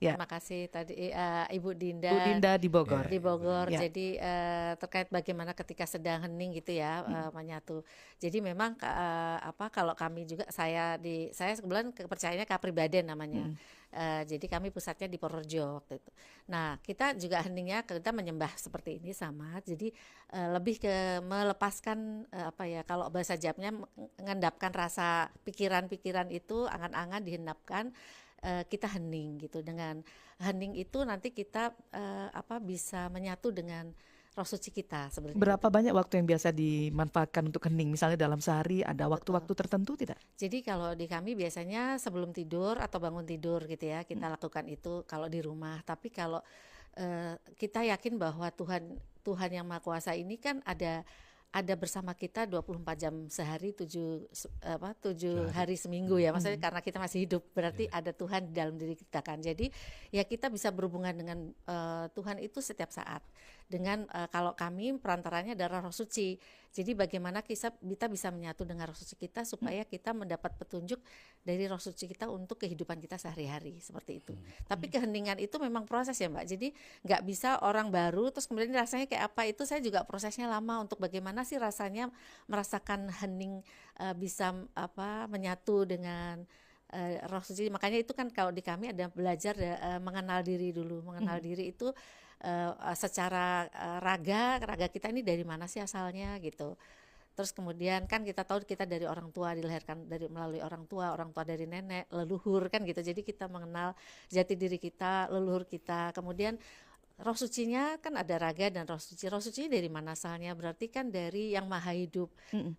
Ya, Terima kasih tadi Ibu Bu Dinda Dinda di Bogor. di Bogor. Ya. Jadi terkait bagaimana ketika sedang hening gitu ya, menyatu. Jadi memang apa kalau kami juga saya kebetulan kepercayaannya Kapribaden namanya. Mm. Jadi kami pusatnya di Purworejo waktu itu. Nah kita juga heningnya kita menyembah seperti ini sama. Jadi lebih ke melepaskan apa ya kalau bahasa Japnya mengendapkan rasa pikiran-pikiran itu angan-angan dihendapkan, kita hening gitu. Dengan hening itu nanti kita apa bisa menyatu dengan roh suci kita sebenarnya Berapa gitu. banyak waktu yang biasa dimanfaatkan untuk hening? Misalnya dalam sehari ada Betul. waktu-waktu tertentu tidak? Jadi kalau di kami biasanya sebelum tidur atau bangun tidur gitu ya kita Mm. lakukan itu kalau di rumah. Tapi kalau kita yakin bahwa Tuhan Tuhan yang Maha Kuasa ini kan ada bersama kita 24 jam sehari, 7 hari seminggu ya. Maksudnya Mm. karena kita masih hidup berarti ada Tuhan di dalam diri kita kan. Jadi ya kita bisa berhubungan dengan Tuhan itu setiap saat. Dengan kalau kami perantaranya adalah Roh Suci. Jadi bagaimana kita bisa menyatu dengan Roh Suci kita supaya kita mendapat petunjuk dari Roh Suci kita untuk kehidupan kita sehari-hari seperti itu. Tapi keheningan itu memang proses ya Mbak. Jadi nggak bisa orang baru terus kemudian rasanya kayak apa, itu saya juga prosesnya lama untuk bagaimana sih rasanya merasakan hening, bisa menyatu dengan Roh Suci. Makanya itu kan kalau di kami ada belajar mengenal diri dulu. Mengenal diri itu secara raga kita ini dari mana sih asalnya gitu. Terus kemudian kan kita tahu kita dari orang tua, dilahirkan melalui orang tua dari nenek, leluhur kan gitu. Jadi kita mengenal jati diri kita, leluhur kita. Kemudian Roh Sucinya kan ada raga dan Roh Suci. Roh Suci dari mana asalnya? Berarti kan dari yang Maha Hidup. Mm.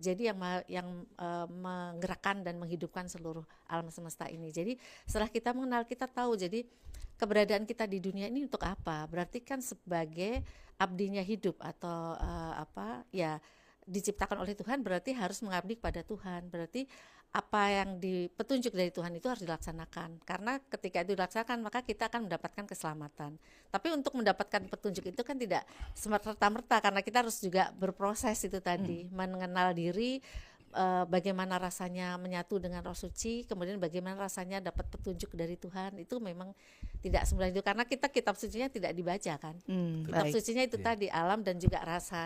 Jadi yang menggerakkan dan menghidupkan seluruh alam semesta ini. Jadi setelah kita mengenal, kita tahu. Jadi keberadaan kita di dunia ini untuk apa? Berarti kan sebagai abdinya hidup atau ya diciptakan oleh Tuhan, berarti harus mengabdi kepada Tuhan. Berarti apa yang petunjuk dari Tuhan itu harus dilaksanakan. Karena ketika itu dilaksanakan maka kita akan mendapatkan keselamatan. Tapi untuk mendapatkan petunjuk itu kan tidak serta-merta, karena kita harus juga berproses itu tadi, mengenal diri, bagaimana rasanya menyatu dengan Roh Suci, kemudian bagaimana rasanya dapat petunjuk dari Tuhan. Itu memang tidak semudah itu, karena kita kitab sucinya tidak dibaca kan. Kitab Baik. sucinya itu tadi alam dan juga rasa